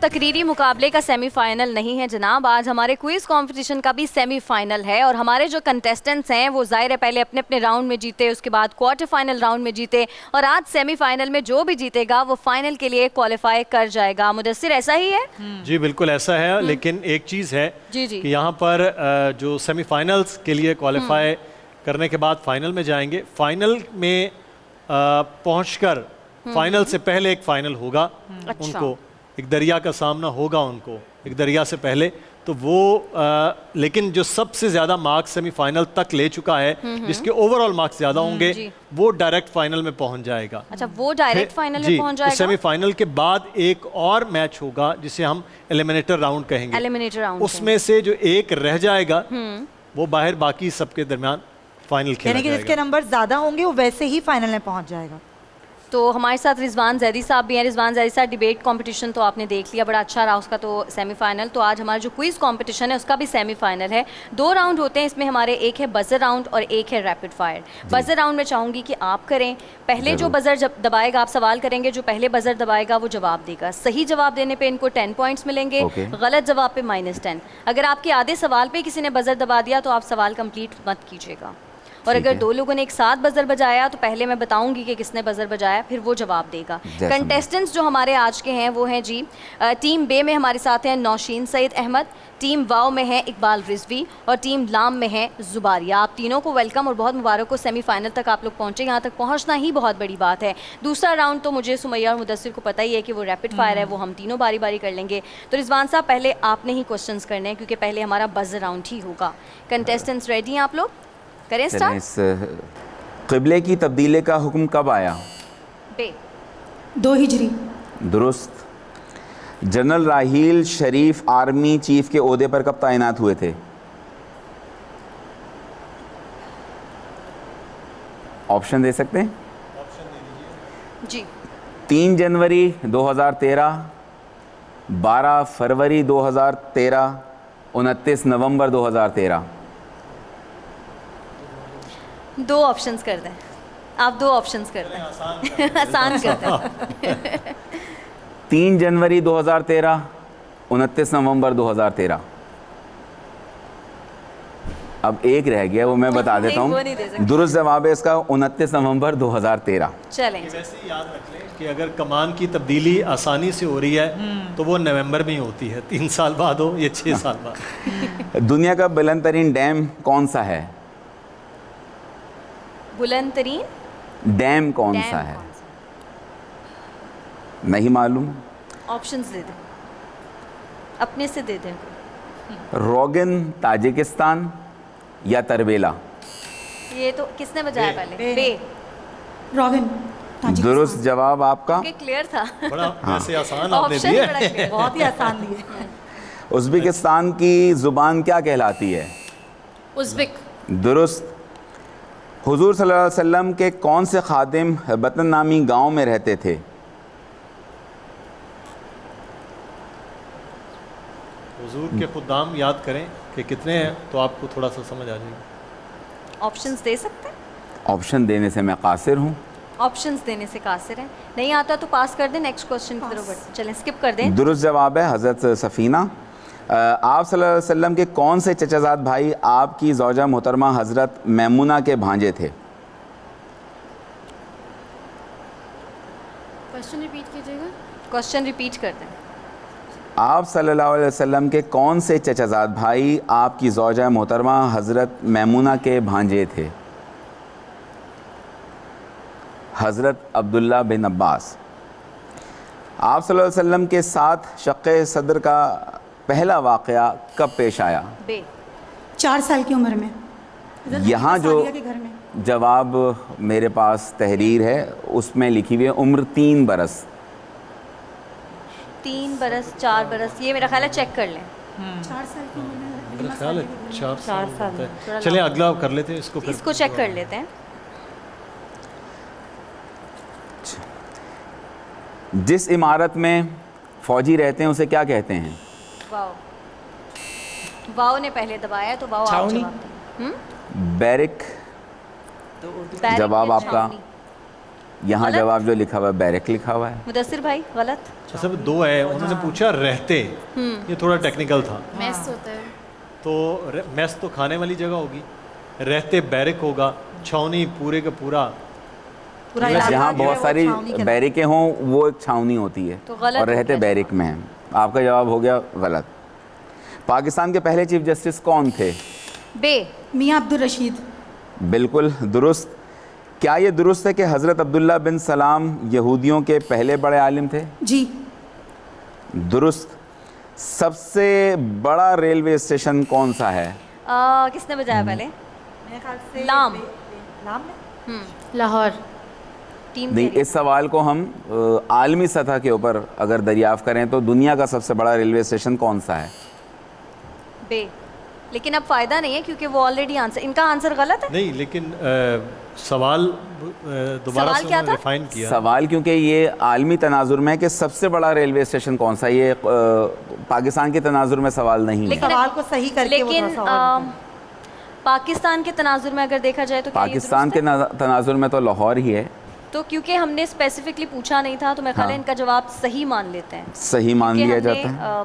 तकरीरी मुकाबले का सेमीफाइनल नहीं है जनाब, आज हमारे क्विज कंपटीशन का भी सेमीफाइनल है और हमारे जो कंटेस्टेंट्स हैं वो ज़ाहिर है पहले अपने अपने राउंड में जीते, उसके बाद क्वार्टर फाइनल राउंड में जीते और आज सेमीफाइनल में जो भी जीतेगा वो फाइनल के लिए क्वालिफाई कर जाएगा। मुदस्सिर ऐसा ही है? जी बिल्कुल ऐसा है, लेकिन एक चीज़ है जी जी कि यहाँ पर जो सेमीफाइनल्स के लिए क्वालिफाई करने के बाद फाइनल में जाएंगे, फाइनल में पहुँचकर फाइनल से पहले एक फाइनल होगा। अच्छा। उनको एक दरिया का सामना होगा, उनको एक दरिया से पहले, तो वो लेकिन जो सबसे ज़्यादा मार्क्स सेमीफाइनल तक ले चुका है, जिसके ओवरऑल मार्क्स ज़्यादा होंगे, वो डायरेक्ट फाइनल में पहुंच जाएगा। अच्छा, वो डायरेक्ट फाइनल में पहुंच जाएगा। तो सेमीफाइनल के बाद एक और मैच होगा जिसे हम एलिमिनेटर राउंड कहेंगे। एलिमिनेटर राउंड, उसमें से जो एक रह जाएगा वो बाहर बाकी सबके दरमियान फाइनल खेला यानी कि जिसके नंबर ज़्यादा होंगे वो वैसे ही फाइनल में पहुंच जाएगा। तो हमारे साथ रिजवान जैदी साहब भी हैं। रिजवान जैदी साहब, डिबेट कंपटीशन तो आपने देख लिया, बड़ा अच्छा रहा उसका तो सेमीफाइनल। तो आज हमारा जो क्विज कंपटीशन है उसका भी सेमीफाइनल है। 2 राउंड होते हैं इसमें हमारे, एक है बजर राउंड और एक है रैपिड फायर। बजर राउंड में चाहूँगी कि आप करें, पहले जो बजर जब दबाएगा आप सवाल करेंगे, जो पहले बजर दबाएगा वो जवाब देगा। सही जवाब देने पे इनको 10 पॉइंट्स मिलेंगे, गलत जवाब पे -10। अगर आपके आधे सवाल पे किसी ने बजर दबा दिया तो आप सवाल कंप्लीट मत कीजिएगा। और अगर 2 लोगों ने एक साथ बजर बजाया तो पहले मैं बताऊंगी कि किसने बजर बजाया, फिर वो जवाब देगा। कंटेस्टेंट्स जो हमारे आज के हैं वो हैं जी, टीम बे में हमारे साथ हैं नौशीन सईद अहमद, टीम वाव में है इकबाल रिजवी और टीम लाम में है जुबारिया। आप तीनों को वेलकम और बहुत मुबारक हो, सेमीफाइनल तक आप लोग पहुंचे। यहाँ तक पहुंचना ही बहुत बड़ी बात है। दूसरा राउंड तो मुझे, सुमैया और मुदस्सिर को पता ही है कि वो रैपिड फायर है, वो हम तीनों बारी बारी कर लेंगे। तो रिजवान साहब, पहले आपने ही क्वेश्चंस करने हैं क्योंकि पहले हमारा बजर राउंड ही होगा। कंटेस्टेंट्स रेडी हैं आप लोग? करें स्टार्ट। क़िबले की तब्दीली का हुक्म कब आया? बे 2 हिजरी। दुरुस्त। जनरल राहील शरीफ आर्मी चीफ के ओहदे पर कब तैनात हुए थे? ऑप्शन दे सकते हैं? जी। 3 जनवरी 2013, 12 फरवरी 2013, 29 नवंबर 2013। 2 ऑप्शंस कर दें आप, 2 ऑप्शंस कर दें आसान कर दें। 3 जनवरी 2013, 29 नवंबर 2013। अब एक रह गया, वो मैं बता देता हूँ। दुरुस्त जवाब है इसका 29 नवंबर 2013। चलें, वैसे याद रख लें कि अगर कमान की तब्दीली आसानी से हो रही है तो वो नवंबर में ही होती है, 3 साल बाद हो या 6 साल बाद। दुनिया का बुलंद तरीन डैम कौन सा है? बुलंद तरीन डैम कौन सा है? नहीं मालूम? ऑप्शंस दे दें, अपने से दे दें। रोगन ताजिकिस्तान या तरबेला? ये तो किसने बजाया पहले? बे। रोगन। दुरुस्त जवाब आपका क्लियर था। बड़ा वैसे आसान आपने ऑप्शन दिया। बड़ा clear। बहुत ही आसान दिए। उज़्बेकिस्तान की ज़ुबान क्या कहलाती है? उज़्बेक। दुरुस्त। हुजूर सल्लल्लाहु अलैहि वसल्लम के कौन से खादिम बतन नामी गाँव में रहते थे? हुजूर के खुदाम याद करें कि कितने हैं तो आपको थोड़ा सा समझ आ जाएगा। ऑप्शंस दे सकते हैं? ऑप्शन देने से मैं कासिर हूँ। ऑप्शंस देने से कासिर है, नहीं आता तो पास कर दें, नेक्स्ट क्वेश्चन की तरफ बढ़ते चलें, स्किप कर दें। दुरुस्त जवाब है हज़रत सफ़ीना। आप सल्लल्लाहु अलैहि वसल्लम के कौन से चचाजाद भाई आपकी ज़ौजा मोहतरमा हज़रत मैमुना के भांजे थे? क्वेश्चन रिपीट कीजिएगा। क्वेश्चन रिपीट कर दें। आप सल्लल्लाहु अलैहि वसल्लम के कौन से चचाजाद भाई आपकी ज़ौजा मोहतरमा हज़रत मैमुना के भांजे थे? हज़रत अब्दुल्ला बिन अब्बास। आप सल्लल्लाहु अलैहि वसल्लम के साथ शक़्क़े सदर का पहला वाक़या कब पेश आया? बे 4 साल की उम्र में। यहाँ जो के घर में जवाब मेरे पास तहरीर है उसमें लिखी हुई है उम्र 3 बरस। 3 बरस, 4 बरस, ये मेरा ख्याल है चेक कर लें। 4 साल की उम्र में मेरा ख्याल है 4 साल साल होता है। चलिए अगला कर लेते हैं इसको, फिर इसको चेक कर लेते हैं। जिस इमारत में फ़ौजी रहते हैं उसे क्या कहते हैं? वाओ, वाओ ने पहले दबाया तो वाओ आप जवाब दें। बैरिक। बैरिक जवाब या आपका? छावनी? यहाँ गलत? जवाब जो लिखा हुआ है बैरक लिखा हुआ है। मुदस्सिर भाई गलत। अच्छा सब 2 है, उन्होंने पूछा रहते, ये थोड़ा टेक्निकल था। मेस होता है। तो मेस तो खाने वाली जगह होगी, रहते बैरक होगा, छावनी पूरे का पूरा। पूरा इलाका जहाँ जो है बहुत वो सारी छावनी के बैरिकें हों वो एक छावनी होती है तो गलत और हो रहते गया बैरिक में हैं। आपका जवाब हो गया गलत। पाकिस्तान के पहले चीफ जस्टिस कौन थे? बे। मियाँ अब्दुल रशीद। बिल्कुल दुरुस्त। क्या ये दुरुस्त है कि हज़रत अब्दुल्ला बिन सलाम यहूदियों के पहले बड़े आलिम थे? जी। दुरुस्त। सबसे बड़ा रेलवे स्टेशन कौन सा है? किसने बजाया पहले? मेरे ख्याल से लाम। लाम में लाहौर। टीम नहीं, तेरी। इस सवाल को हम आलमी सतह के ऊपर अगर दरियाफ़्त करें तो दुनिया का सबसे बड़ा रेलवे स्टेशन कौन सा है? बे। लेकिन अब फायदा नहीं है क्योंकि वो ऑलरेडी आंसर, इनका आंसर गलत है। नहीं लेकिन सवाल दोबारा सवाल से क्या था? रिफाइन किया। सवाल क्योंकि ये आलमी तनाजुर में है कि सबसे बड़ा रेलवे स्टेशन कौन सा है, ये पाकिस्तान के तनाजुर में सवाल नहीं है। लेकिन- सवाल को सही करके वो लेकिन थोड़ा सा और पाकिस्तान के तनाजुर में अगर देखा जाए तो क्या ये पाकिस्तान दुरुस्त के तनाजुर में तो लाहौर ही है। है? तो क्योंकि हमने स्पेसिफिकली पूछा नहीं था तो मैं ख्याल है हाँ। इनका जवाब सही मान लेते हैं। सही मान क्योंकि लिया हमने, जाता है,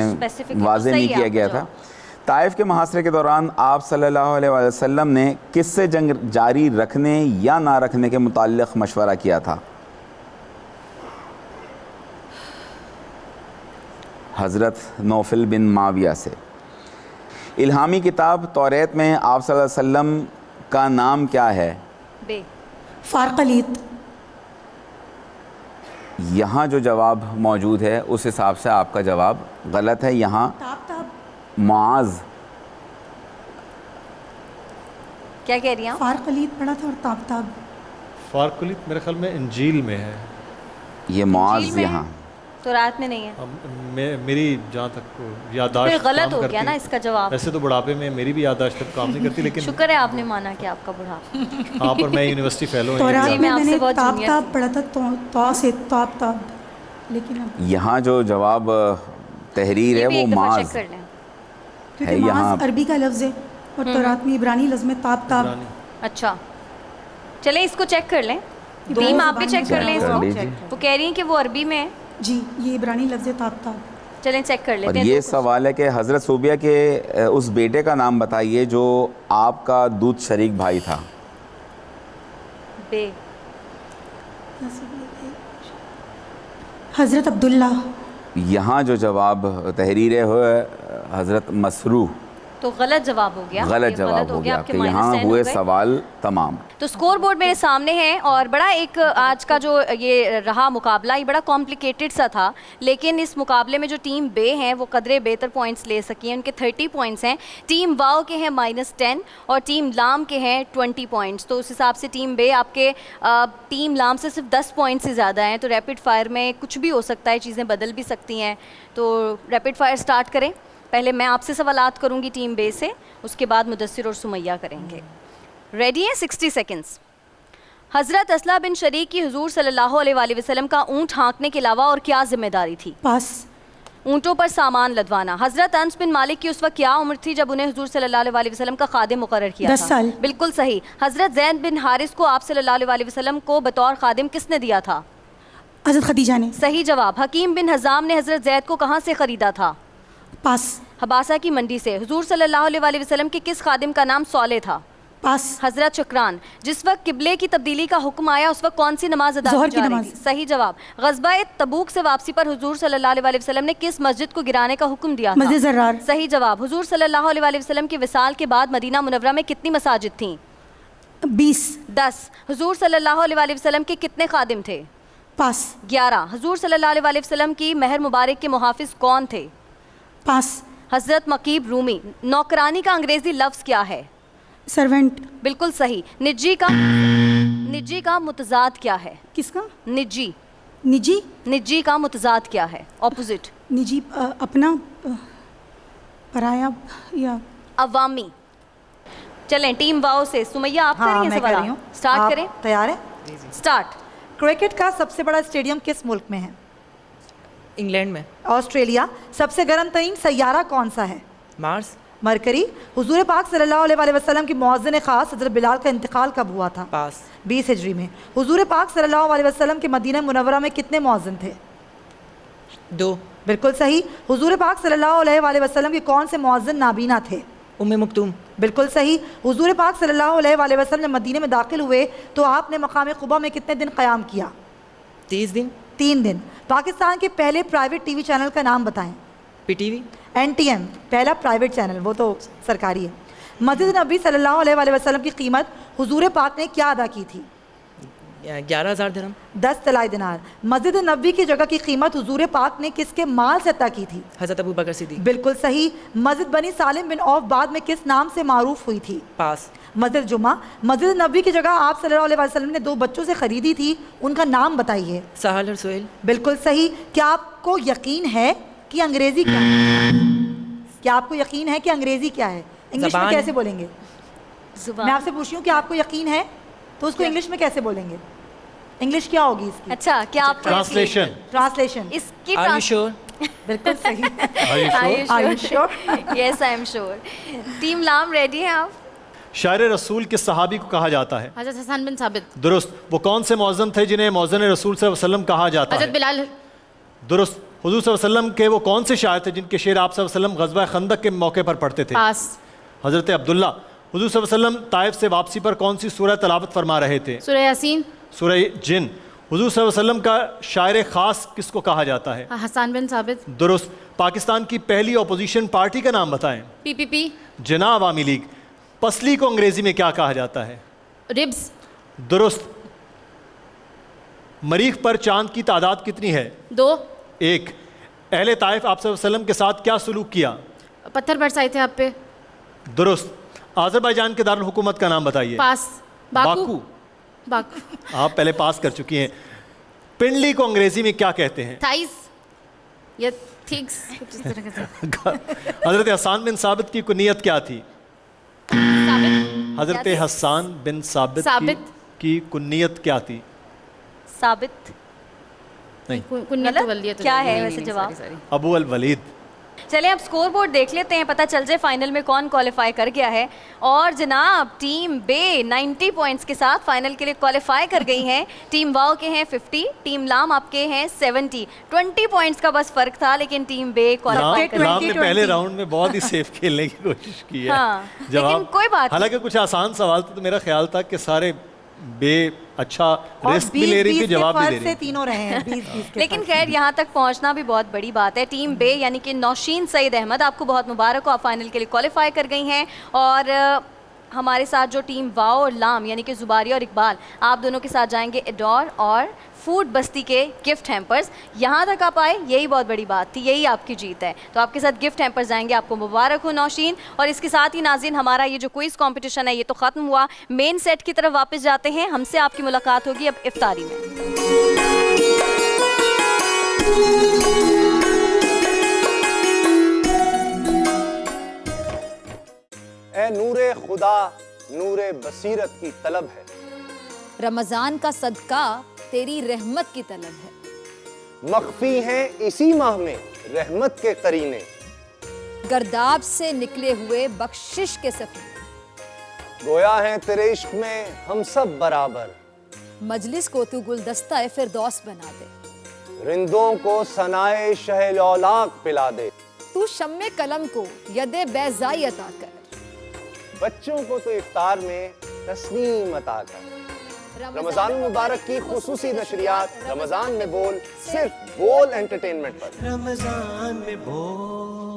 specifically उसमें वाज़ेह तो नहीं सही है किया आपका गया था। जवाब। ताइफ के मुहासरे के दौरान आप सल्लल्लाहु अलैहि वसल्लम ने किससे जंग जारी रखने या ना रखने के मुताल्लिक़ मशवरा किया था? हज़रत नौफल बिन माविया से। इल्हामी किताब तौरेत में आप सल्लल्लाहु अलैहि वसल्लम का नाम क्या है? बे। फ़ारक़लीत। यहाँ जो जवाब मौजूद है उस हिसाब से आपका जवाब गलत है। यहाँ ताब ताब। मुआज़। क्या कह रही हैं आप? फ़ारक़लीत पढ़ा था और ताब ताब। फारकुलित मेरे ख्याल में इंजील में है। ये मुआज़ इंजील में यहाँ तो रात में नहीं है। मेरी जहाँ तक याददाश्त फिर गलत काम हो करती गया ना है। इसका जवाब। वैसे तो बुढ़ापे में मेरी भी याददाश्त तब काम नहीं करती लेकिन शुक्र है आपने माना कि आपका बुढ़ापा। हाँ, पर मैं यूनिवर्सिटी फेलो हूँ। तौरात जी, में मैं आपसे मैंने बहुत ताब जूनियर ताब पढ़ा था, तो से ताब ताब, लेकिन अब यहाँ जो जवाब तहरीर है ये भी वो एक दफ़ा चेक माज़ कर लें। क्योंकि है यहाँ। माज़ अरबी का लफ्ज़ है और तौरात में इब्रानी लफ्ज़ में ताब ताब। अच्छा चलें इसको चेक कर लें। दो बीम आप भी ज़बानी चेक कर लें कर इसको। लीजिए। वो कह रही हैं कि वो अरबी में है। जी, ये इब्रानी लफ्ज़ है ताब ताब। चलें चेक कर और लेते हैं। ये दो क्वेश्चन। सवाल है कि हज़रत सूबिया के उस बेटे का नाम बताइए जो आपका दूध शरीक भाई था। बे। हज़रत अब्दुल्ला। यहाँ जो जवाब तहरीर है वो है हज़रत मसरू। तो गलत जवाब हो गया। गलत ये जवाब हो गया गया आपके कि -10 यहाँ हो हुए गए। सवाल तमाम। तो स्कोर बोर्ड मेरे सामने है और बड़ा एक आज का जो ये रहा मुकाबला ये बड़ा कॉम्प्लिकेटेड सा था, लेकिन इस मुकाबले में जो टीम बे हैं वो कदरे बेहतर पॉइंट्स ले सकी हैं। उनके 30 पॉइंट्स हैं, टीम वाओ के हैं -10 और टीम लाम के हैं 20 पॉइंट्स। तो उस हिसाब से टीम बे आपके टीम लाम से सिर्फ 10 पॉइंट्स से ज़्यादा हैं। तो रैपिड फायर में कुछ भी हो सकता है, चीज़ें बदल भी सकती हैं। तो रैपिड फायर स्टार्ट करें। पहले मैं आपसे सवालात करूँगी टीम बे से, उसके बाद मुदस्सिर और सुमैया करेंगे। रेडी है? 60 सेकंड्स। हज़रत असला बिन शरीक की हुजूर सल्लल्लाहु अलैहि वसल्लम का ऊँट हाँकने के अलावा और क्या जिम्मेदारी थी? पास। ऊँटों पर सामान लदवाना। हज़रत अनस बिन मालिक की उस वक्त क्या उम्र थी जब उन्हें हुजूर सल्लल्लाहु अलैहि वसल्लम का खादिम मुकर्रर किया 10 था? साल। बिल्कुल सही। हज़रत ज़ैद बिन हारिस को आप सल्लल्लाहु अलैहि वसल्लम को बतौर खादिम किसने दिया था? हज़रत खदीजा ने। सही जवाब। हकीम बिन हज़ाम ने हज़रत ज़ैद को कहाँ से ख़रीदा था? पास। हबासा की मंडी से। हुजूर सल्लल्लाहु अलैहि वसल्लम के किस खादिम का नाम सौले था? पास। हजरत शुक्रान। जिस वक्त किबले की तब्दीली का हुक्म आया उस वक्त कौन सी नमाज अदा ज़ोहर की की जा रही नमाज। थी? सही जवाब। ग़ज़वा तबूक से वापसी पर हुजूर सल्लल्लाहु अलैहि वसल्लम ने किस मस्जिद को गिराने का हुक्म दिया था? मस्जिद ज़र्रार। सही जवाब। हुजूर सल्लल्लाहु अलैहि वसल्लम के विसाल के बाद मदीना मुनव्वरा में कितनी मसाजिद थीं? 20। 10। हुजूर सल्लल्लाहु अलैहि वसल्लम के कितने खादिम थे? पास। 11। हुजूर सल्लल्लाहु अलैहि वसल्लम की महर मुबारक के मुहाफिज कौन थे? पास। हजरत मकीब रूमी। नौकरानी का अंग्रेजी लफ्ज़ क्या है? सर्वेंट। बिल्कुल सही। निजी का मुतजाद क्या है? किसका? निजी। निजी। निजी का मुतजाद क्या है? ऑपोजिट। निजी अपना, पराया या अवामी। चलें टीम वाओ से सुमैया आप हाँ, करेंगे मैं कर रही हूँ। स्टार्ट आप करें। तैयार है? स्टार्ट। क्रिकेट का सबसे बड़ा स्टेडियम किस मुल्क में है? इंग्लैंड में। ऑस्ट्रेलिया। सबसे गर्म तरीन सैयारा कौन सा है? मार्स। मरकरी। हुजूर पाक सल्लल्लाहु अलैहि वसल्लम की मुअज्जिन खास हज़रत बिलाल का इंतकाल कब हुआ था? पास 20 हिजरी में। हुजूर पाक सल्लल्लाहु अलैहि वसल्लम के मदीना मुनव्वरा में कितने मुअज्जिन थे? 2 बिल्कुल सही। हुजूर पाक सल्लल्लाहु अलैहि वसल्लम के कौन से मुअज्जिन नाबीना थे? उम्मे मखतूम बिल्कुल सही। हुजूर पाक सल्लल्लाहु अलैहि वसल्लम जब मदीने में दाखिल हुए तो आपने मकाम क़ुबा में कितने दिन क़याम किया? 30 दिन 3 दिन। पाकिस्तान के पहले प्राइवेट टीवी चैनल का नाम बताएं। पीटीवी NTM पहला प्राइवेट चैनल, वो तो सरकारी है। मस्जिद नबी सल्लल्लाहु अलैहि वसल्लम की कीमत हुजूर पाक ने क्या अदा की थी? 11,000 दिरहम 10 तलाई दिनार। मस्जिद नबी की जगह की कीमत हुजूर पाक ने किसके माल से अता की थी? हज़रत अबू बकर सिद्दीक बिल्कुल सही। मस्जिद बनी सालिम बिन औफ बाद में किस नाम से मारूफ हुई थी? पास मस्जिद जुमा। मस्जिद नबी की जगह आप सल्लल्लाहु अलैहि वसल्लम ने 2 बच्चों से ख़रीदी थी, उनका नाम बताइए। साहल और सुहेल बिल्कुल सही। क्या आपको यकीन है कि अंग्रेज़ी क्या है? क्या आपको यकीन है कि अंग्रेज़ी क्या है? इंग्लिश में ज़बान कैसे है। बोलेंगे? मैं जुबान। आपसे पूछ रही हूँ कि आपको यकीन है तो उसको इंग्लिश में कैसे बोलेंगे? इंग्लिश क्या होगी इसकी? अच्छा, क्या आप ट्रांसलेशन। ट्रांसलेशन। इसकी आर यू श्योर बिल्कुल सही। Are you sure? Yes, I am sure. Team लाम रेडी हैं आप? शायर रसूल किस सहाबी को कहा जाता है? हजरत हसन बिन साबित, दुरुस्त। वो कौन से मौज़न थे जिन्हें मौज़न रसूल सल्लल्लाहु अलैहि वसल्लम कहा जाता हजरत है? बिलाल, दुरुस्त। हुजूर सल्लल्लाहु अलैहि वसल्लम के वो कौन से शायर थे जिनके शेर आप सल्लल्लाहु अलैहि वसल्लम ग़ज़वा खंदक के मौके पर पढ़ते थे? पास हज़रत अब्दुल्ला। हुजूर सल्लल्लाहु अलैहि वसल्लम ताइफ से वापसी पर कौन सी सूरह तलावत फरमा रहे थे? सूरह यासीन, सूरह जिन। हुजूर सल्लल्लाहु अलैहि वसल्लम का शायर ख़ास किसको कहा जाता है? हसन बिन साबित, दुरुस्त। पाकिस्तान की पहली अपोजिशन पार्टी का नाम बताएं। पीपीपी, जना अवामी लीग। पसली को अंग्रेजी में क्या कहा जाता है? रिब्स, दुरुस्त। मरीख पर चांद की तादाद कितनी है? 2 1। अहले ताइफ आप सल्लल्लाहु अलैहि वसल्लम के साथ क्या सलूक किया? पत्थर बरसाए थे आप पे, दुरुस्त। आज़रबाईजान के दारुल हुकूमत का नाम बताइए। पास बाकू, बाकू, आप पहले पास कर चुकी हैं। पिंडली को अंग्रेजी में क्या कहते हैं? थाइस या थिक्स, कुछ इस तरह का। हज़रत हसन बिन साबित की कुनियत क्या थी? साबित, हज़रत हसन बिन साबित साबित। की कुनियत क्या थी? साबित। नहीं, कुन्नत गलत? वलियत क्या है वैसे जवाब? अबू अल वलीद। चलिए अब स्कोर बोर्ड देख लेते हैं, पता चल जाए फाइनल में कौन क्वालिफाई कर गया है। और जनाब टीम बे 90 पॉइंट्स के साथ फाइनल के लिए क्वालिफाई कर गई हैं। टीम वाओ के हैं 50, टीम लाम आपके हैं 70। 20 पॉइंट्स का बस फर्क था, लेकिन टीम बे क्वालिफाई कर लाम ने 20-20 पहले राउंड में बहुत ही सेफ खेलने की कोशिश की है। हाँ, लेकिन कोई बात नहीं। हालांकि कुछ आसान सवाल थे तो मेरा ख्याल था कि सारे बे अच्छा और रिस्क भी ले रही थी, जवाब भी दे रही से थी। तीनों रहे हैं 20-20 के लेकिन फर्क खैर से। यहाँ तक पहुँचना भी बहुत बड़ी बात है। टीम बे यानी कि नौशीन सईद अहमद, आपको बहुत मुबारक हो, आप फाइनल के लिए क्वालिफाई कर गई हैं। और हमारे साथ जो टीम वाओ और लाम यानी कि जुबारी और इकबाल, आप दोनों के साथ जाएंगे एडोर और फूड बस्ती के गिफ्ट हैम्पर्स। यहाँ तक आप आए, यही बहुत बड़ी बात थी, यही आपकी जीत है। तो आपके साथ गिफ्ट हैम्पर्स जाएंगे, आपको मुबारक हो नौशीन। और इसके साथ ही नाज़रीन, हमारा ये जो क्विज़ कंपटीशन है ये तो ख़त्म हुआ। मेन सेट की तरफ वापस जाते हैं, हमसे आपकी मुलाकात होगी अब इफ्तारी में। ए नूरे खुदा नूरे बसीरत की तलब है, रमजान का सदका तेरी रहमत की तलब है। मख्फी हैं इसी माह में रहमत के करीने, गर्दाब से निकले हुए बख्शिश के सफीने, गोया है तेरे इश्क में हम सब बराबर, मजलिस को तू गुलदस्ता फिरदौस बना दे। रिंदों को सनाए शहलौलाक पिला दे, तू शम्मे कलम को यदे बैज़ाई अता कर। बच्चों को तो इफ्तार में तस्नीम अता कर। रमजान मुबारक की खुसूसी नशरियात रमजान में बोल, सिर्फ बोल एंटरटेनमेंट पर। रमजान में बोल।